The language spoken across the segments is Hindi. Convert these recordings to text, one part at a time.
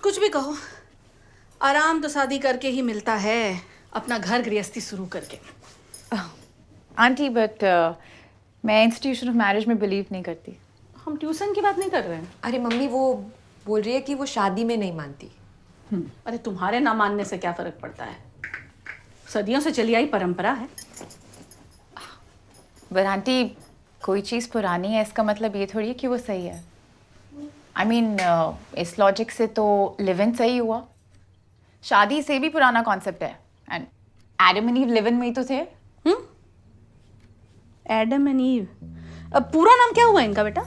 कुछ भी कहो, आराम तो शादी करके ही मिलता है, अपना घर गृहस्थी शुरू करके। आंटी बट मैं इंस्टीट्यूशन ऑफ मैरिज में बिलीव नहीं करती। हम ट्यूशन की बात नहीं कर रहे हैं। अरे मम्मी वो बोल रही है कि वो शादी में नहीं मानती। अरे तुम्हारे ना मानने से क्या फर्क पड़ता है, सदियों से चली आई परंपरा है। पर आंटी कोई चीज़ पुरानी है इसका मतलब ये थोड़ी है कि वो सही है। आई मीन इस लॉजिक से तो लिव इन सही हुआ, शादी से भी पुराना कॉन्सेप्ट है। And Adam and ewe live in में ही तो थे। एडम एंड ईव, अब पूरा नाम क्या हुआ इनका बेटा?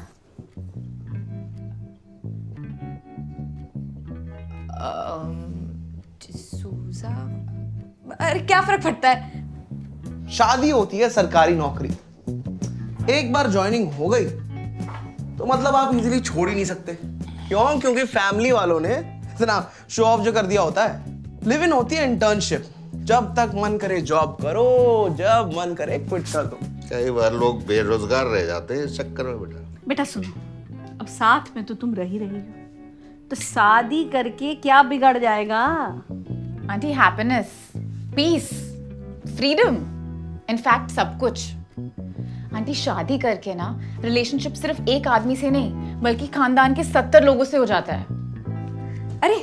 सूजा। अरे क्या फर्क पड़ता है? शादी होती है सरकारी नौकरी, एक बार ज्वाइनिंग हो गई तो मतलब आप इजीली छोड़ ही नहीं सकते। क्यों? क्योंकि फैमिली वालों ने इतना शो ऑफ जो कर दिया होता है। लिव इन होती है इंटर्नशिप, जब तक मन करे जॉब करो, जब मन करे क्विट कर दो। कई बार लोग बेरोजगार रह जाते हैं इस चक्कर में। बेटा सुनो, अब साथ में तो तुम रही हो, तो शादी करके क्या बिगड़ जाएगा? Aunty happiness, peace, freedom, in fact सब कुछ। आंटी शादी करके ना रिलेशनशिप सिर्फ एक आदमी से नहीं बल्कि खानदान के 70 लोगों से हो जाता है। अरे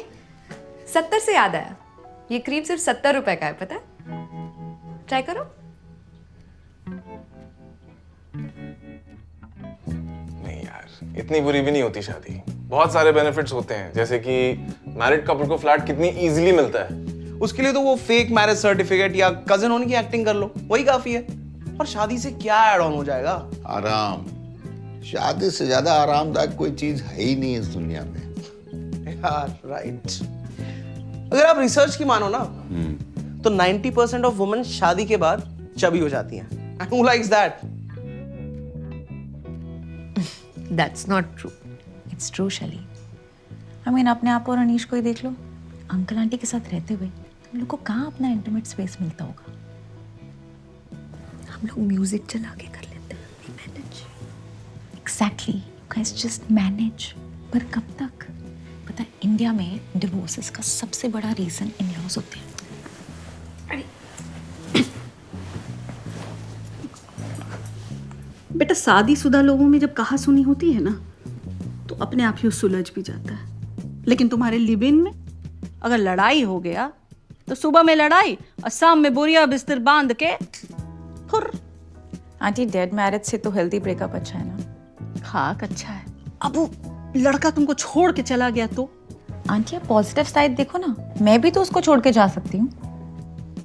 70 से याद आया, ये क्रीम सिर्फ 70 रुपए का है, पता है? ट्राई करो। नहीं यार, इतनी बुरी भी नहीं होती शादी। बहुत सारे बेनिफिट्स होते हैं, जैसे कि मैरिड कपल को फ्लैट कितनी इजीली मिलता है। उसके लिए तो वो फेक मैरिज सर्टिफिकेट या कजिन होने की एक्टिंग कर लो, वही काफी है। और शादी से क्या ऐड ऑन हो जाएगा? आराम, शादी से ज्यादा आरामदायक कोई चीज है ही नहीं इस दुनिया में यार। राइट। अगर आप रिसर्च की मानो ना तो 90% ऑफ वुमेन शादी के बाद चबी हो जाती हैं। And who likes that? That's not true. It's true Shaili. I mean अपने आप और अनीश को ही देख लो, अंकल आंटी के साथ रहते हुए हम लोग को कहाँ अपना इंटीमेट स्पेस मिलता होगा। हम लोग म्यूजिक चला के कर लेते हैं, we manage. Exactly, you guys just manage. पर कब तक? पता है इंडिया में डिवोर्सेस का सबसे बड़ा रीजन इन लॉज होते हैं। बेटा शादीशुदा लोगों में जब कहा सुनी होती है ना तो अपने आप ही सुलझ भी जाता है, लेकिन तुम्हारे लिव इन में अगर लड़ाई हो गया तो सुबह में लड़ाई और शाम में बोरिया बिस्तर बांध के फुर। आंटी डेड मैरिज से तो हेल्दी ब्रेकअप अच्छा है ना। खाक अच्छा है, अब वो लड़का तुमको छोड़ के चला गया तो? आंटी आप पॉजिटिव साइड देखो ना, मैं भी तो उसको छोड़ के जा सकती हूँ।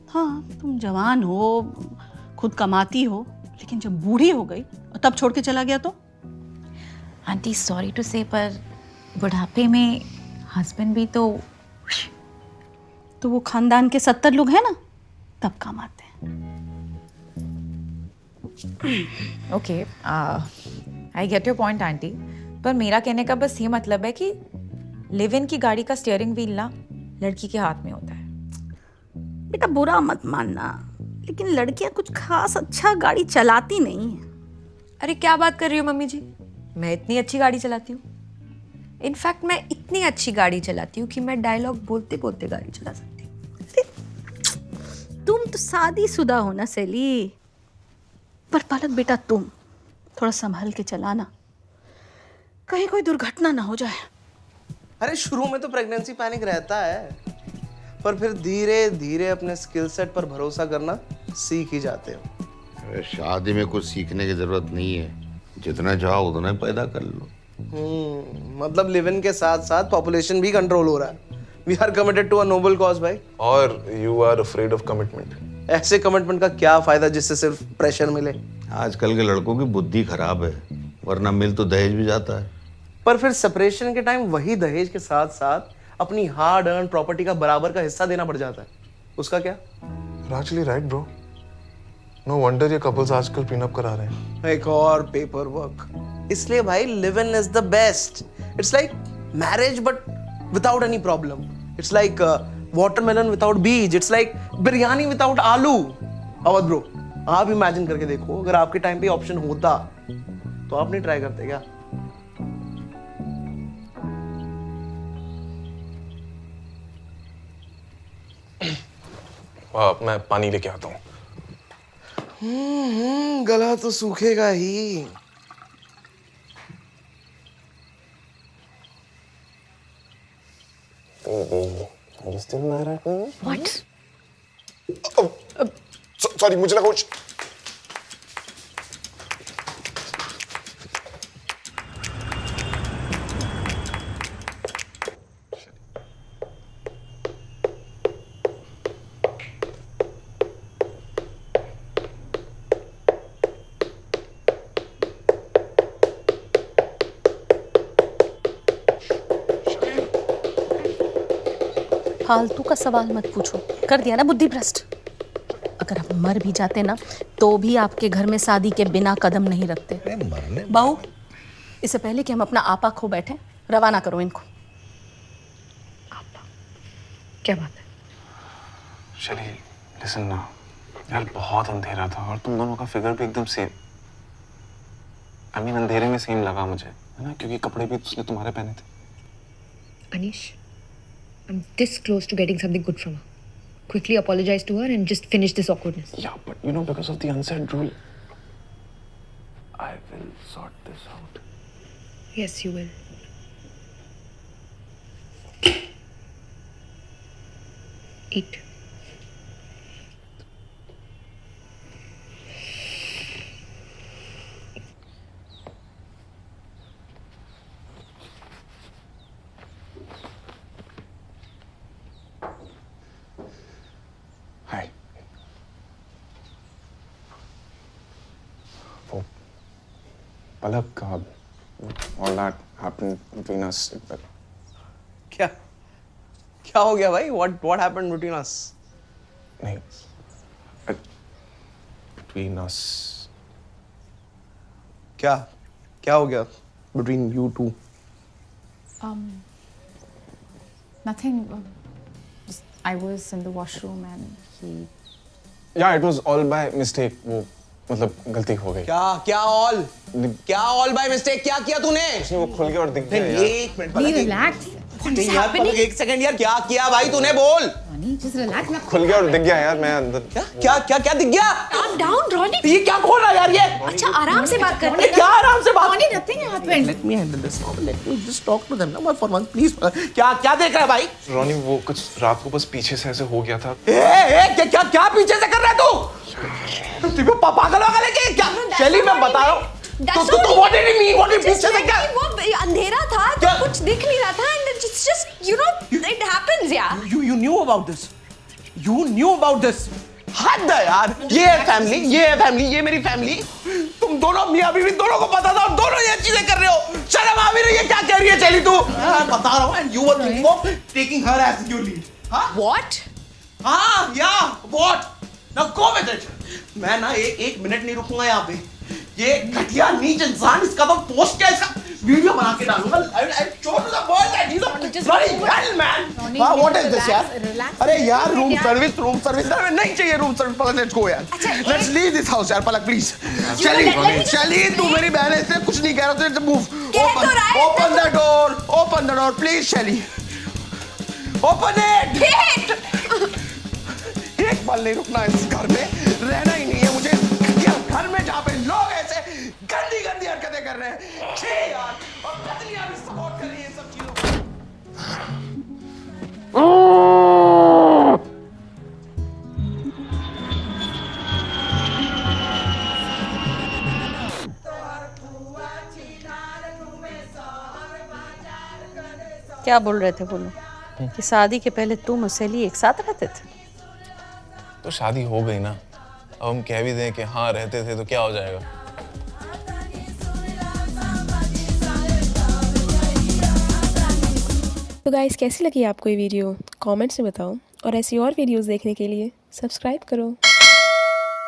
हाँ तुम जवान हो, खुद कमाती हो, लेकिन जब बूढ़ी हो गई और तब छोड़ के चला गया तो? आंटी सॉरी टू से पर बुढ़ापे में हस्बैंड भी तो वो खानदान के 70 लोग हैं ना, तब काम आते हैं। Okay, I get your point aunty, पर मेरा कहने का बस ये मतलब है कि लिव इन की गाड़ी का स्टीयरिंग व्हील ना लड़की के हाथ में होता है। बेटा बुरा मत मानना, लेकिन लड़कियां कुछ खास अच्छा गाड़ी चलाती नहीं है। अरे क्या बात कर रही हो मम्मी जी, मैं इतनी अच्छी गाड़ी चलाती हूँ। इनफैक्ट मैं इतनी अच्छी गाड़ी चलाती हूँ कि मैं डायलॉग बोलते बोलते गाड़ी चला सकती हूँ। तुम तो शादीशुदा हो ना सैली, पर पालक बेटा तुम थोड़ा संभल के चलाना, कहीं कोई दुर्घटना ना हो जाए। अरे शुरू में तो प्रेगनेंसी पैनिक रहता है, पर फिर धीरे धीरे अपने स्किल सेट पर भरोसा करना सीख ही जाते हो। अरे शादी में कुछ सीखने की जरूरत नहीं है, जितना चाहो उतना पैदा कर लो। मतलब लिव इन के साथ साथ पॉपुलेशन भी कंट्रोल हो रहा है। We are committed to a noble cause भाई। और you are afraid of commitment. ऐसे कमिटमेंट का क्या फायदा जिससे सिर्फ प्रेशर मिले? आजकल के लड़कों की बुद्धि खराब है, वरना मिल तो दहेज भी जाता है। पर फिर सेपरेशन के टाइम वही दहेज के साथ साथ अपनी हार्ड अर्न प्रॉपर्टी का बराबर का हिस्सा देना पड़ जाता है, उसका क्या? Actually right bro, no wonder ये कपल्स आजकल पिन अप करा रहे हैं। एक और पेपर वर्क। इसलिए भाई live in is the best. It's like marriage but without any problem. It's like watermelon without beej. It's like biryani without aloo. Awadh bro, आप इमेजिन करके देखो, अगर आपके टाइम पे ऑप्शन होता तो आप नहीं ट्राई करते क्या? मैं पानी लेके आता हूँ। गला तो सूखेगा ही। Are you still mad at me? What? Sorry, मुझे लगा कुछ। फालतू का सवाल मत पूछो, कर दिया ना बुद्धि भ्रष्ट। अगर आप मर भी जाते ना तो भी आपके घर में शादी के बिना कदम नहीं रखते। बहू, इससे पहले कि हम अपना आपा खो बैठे, रवाना करो इनको। क्या बात है? शैली, लिसन ना यार, बहुत अंधेरा था और तुम दोनों का फिगर भी एकदम सेम। आई मीन अंधेरे में सेम लगा मुझे, है ना, क्योंकि कपड़े भी उसने तुम्हारे पहने थे। Anish, I'm this close to getting something good from her. Quickly apologize to her and just finish this awkwardness. Yeah, but you know, because of the unsaid rule, I will sort this out. Yes, you will. Eat. Hi. Oh, Palak, all that happened between us. क्या क्या हो गया भाई? What happened between us? नहीं, between us. क्या क्या हो गया between you two? Nothing. Just, I was in the washroom and he. Yeah, it was all by mistake. वो मतलब गलती हो गई। क्या all by mistake? क्या किया तूने? वो खुल गया और दिख गया यार। एक minute Palak, Relax. What is यार, happening? पलक, एक सेकंड यार, क्या किया भाई तूने? बोल। Ronnie, just relax. मैं खुल गया और दिख गया यार, मैं अंदर। क्या दिख गया? Calm down, Ronnie. ये क्या खोल रहा यार ये? अच्छा, आराम से बात करते हैं। क्या आराम से बात? Ronnie, nothing happened. Let me handle this now. Let me just talk to them now for once, please. क्या देख रहा है भाई? रोनी, वो कुछ रात को बस पीछे से ऐसे हो गया था। क्या पीछे से कर रहा है तू? तू पागल है क्या? शैली, मैं बता रहा हूँ। तो what did he mean? What did he पीछे से क्या? वो अंधेरा था क्या? तो कुछ दिख नहीं रहा था and it's just you know it happens yeah. You knew about this. You knew about this. हद है यार। ये है फैमिली, ये मेरी फैमिली। तुम दोनों मियां बीवी दोनों को पता था और दोनों ये चीजें कर रहे हो। शर्म आ भी रही है? क्या कह रही है शैली तू? मैं बता रहा हूँ and you were thinking of taking her as your lead. हाँ? What? हाँ, yeah, what? Now go with it. मैं ना एक मिनट नहीं रुकूंगा यहाँ पे। ये घटिया नीच इंसान, इसका तो पोस्ट क्या, इसका वीडियो बना के डालूंगा। I will show to the world that he's a bloody hell man. हाँ, what is this यार? अरे यार, रूम सर्विस नहीं चाहिए, room service. Palak, let's go यार। Let's leave this house यार, पलक please. चली, तू मेरी बहन है, इसलिए कुछ नहीं कह रहा, तो move. Open the door, please, Shelly. Open it. एक पल नहीं रुकना इस घर में, रहना ही नहीं है मुझे घर में जहाँ पे लोग ऐसे गंदी हरकतें कर रहे हैं। छी यार, और पत्नियां भी सपोर्ट कर रही हैं सब चीजों को। क्या बोल रहे थे बोलो? कि शादी के पहले तुम और सैली एक साथ रहते थे? तो शादी हो गई ना, अब हम कह भी दें कि हाँ रहते थे तो क्या हो जाएगा? तो गाइस, कैसी लगी आपको ये वीडियो? कमेंट्स में बताओ और ऐसी और वीडियोस देखने के लिए सब्सक्राइब करो।